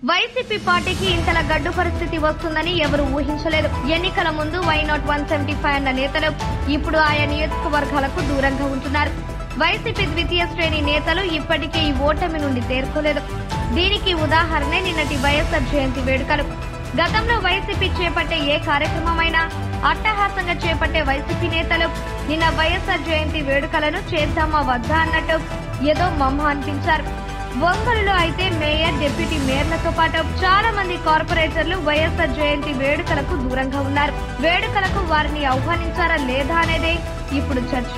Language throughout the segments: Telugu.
వైసీపీ పార్టీకి ఇంతలా గడ్డు పరిస్థితి వస్తుందని ఎవరు ఊహించలేదు. ఎన్నికల ముందు వైనాట్ 175 అన్న నేతలు ఇప్పుడు ఆయా నియోజకవర్గాలకు దూరంగా ఉంటున్నారు. వైసీపీ ద్వితీయ శ్రేణి నేతలు ఇప్పటికే ఈ ఓటమి నుండి తేరుకోలేదు. దీనికి ఉదాహరణే నిన్నటి వైఎస్ఆర్ జయంతి వేడుకలు. గతంలో వైసీపీ చేపట్టే ఏ కార్యక్రమమైనా అట్టహాసంగా చేపట్టే వైసీపీ నేతలు నిన్న వైఎస్ఆర్ జయంతి వేడుకలను చేద్దామా వద్దా అన్నట్టు ఏదో మమ్మ అనిపించారు. ఒంగోలులో అయితే మేయర్, డిప్యూటీ మేయర్లతో పాటు చాలా మంది కార్పొరేటర్లు వైఎస్ఆర్ జయంతి వేడుకలకు దూరంగా ఉన్నారు. వేడుకలకు వారిని ఆహ్వానించారా లేదా అనేదే ఇప్పుడు చర్చ.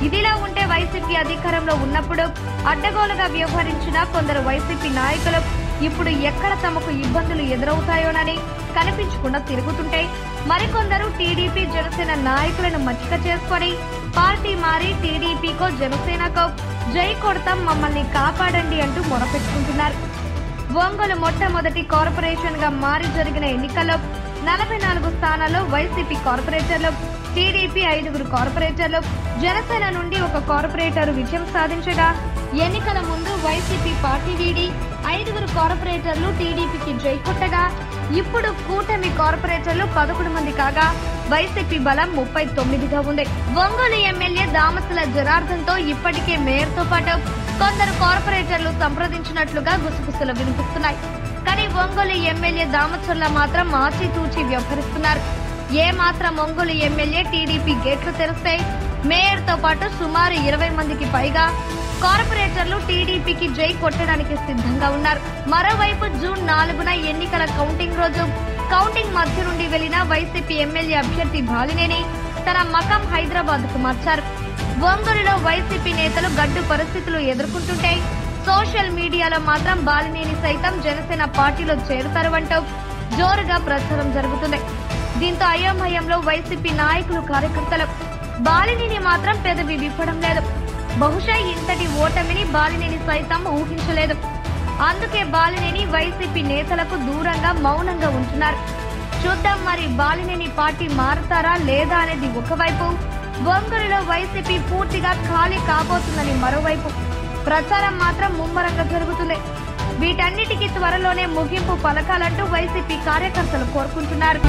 ఇదిలా ఉంటే వైసీపీ అధికారంలో ఉన్నప్పుడు అడ్డగోలుగా వ్యవహరించిన కొందరు వైసీపీ నాయకులు ఇప్పుడు ఎక్కడ తమకు ఇబ్బందులు ఎదురవుతాయోనని కనిపించకుండా తిరుగుతుంటే, మరికొందరు టీడీపీ, జనసేన నాయకులను మచ్చిక చేసుకుని పార్టీ మారి టీడీపీకో జనసేనకో జై కొడతాం, మమ్మల్ని కాపాడండి అంటూ మొరపెట్టుకుంటున్నారు. ఒంగోలు మొట్టమొదటి కార్పొరేషన్ గా మారి జరిగిన ఎన్నికల్లో 44 స్థానాల్లో వైసీపీ కార్పొరేటర్లు, టీడీపీ 5 కార్పొరేటర్లు, జనసేన నుండి 1 కార్పొరేటర్ విజయం సాధించగా, ఎన్నికల ముందు వైసీపీ పార్టీ వీడి 5 కార్పొరేటర్లు టీడీపీకి జై కొట్టగా, ఇప్పుడు కూటమి కార్పొరేటర్లు 11 మంది కాగా వైసీపీ బలం 39గా ఉంది. ఒంగోలు ఎమ్మెల్యే దామసుల జనార్దన్ తో ఇప్పటికే మేయర్ తో పాటు కొందరు కార్పొరేటర్లు సంప్రదించినట్లుగా గుసగుసలు వినిపిస్తున్నాయి. కానీ ఒంగోలు ఎమ్మెల్యే దామచర్ల మాత్రం ఆచితూచి వ్యవహరిస్తున్నారు. ఏ మాత్రం ఒంగోలు ఎమ్మెల్యే టీడీపీ గేట్లు తెరిస్తే మేయర్ తో పాటు సుమారు 20 మందికి పైగా కార్పొరేటర్లు టీడీపీకి జై కొట్టడానికి సిద్ధంగా ఉన్నారు. మరోవైపు జూన్ 4న ఎన్నికల కౌంటింగ్ రోజు కౌంటింగ్ మధ్య నుండి వెళ్లిన వైసీపీ ఎమ్మెల్యే అభ్యర్థి బాలినేని తన మకం హైదరాబాద్ కు మార్చారు. ఒంగోలులో వైసీపీ నేతలు గడ్డు పరిస్థితులు ఎదుర్కొంటుంటే సోషల్ మీడియాలో మాత్రం బాలినేని సైతం జనసేన పార్టీలో చేరుతారు అంటూ జోరుగా ప్రచారం జరుగుతుంది. దీంతో అయోమయంలో వైసీపీ నాయకులు, కార్యకర్తలు. బాలినేని మాత్రం పెదవి విప్పడం లేదు. బహుశా ఇంతటి ఓటమిని బాలినేని సైతం ఊహించలేదు. అందుకే బాలినేని వైసీపీ నేతలకు దూరంగా మౌనంగా ఉంటున్నారు. చూద్దాం మరి బాలినేని పార్టీ మారుతారా లేదా అనేది ఒకవైపు, ఒంగోలులో వైసీపీ పూర్తిగా ఖాళీ కాబోతుందని మరోవైపు ప్రచారం మాత్రం ముమ్మరంగా జరుగుతుంది. వీటన్నిటికీ త్వరలోనే ముగింపు పలకాలంటూ వైసీపీ కార్యకర్తలు కోరుకుంటున్నారు.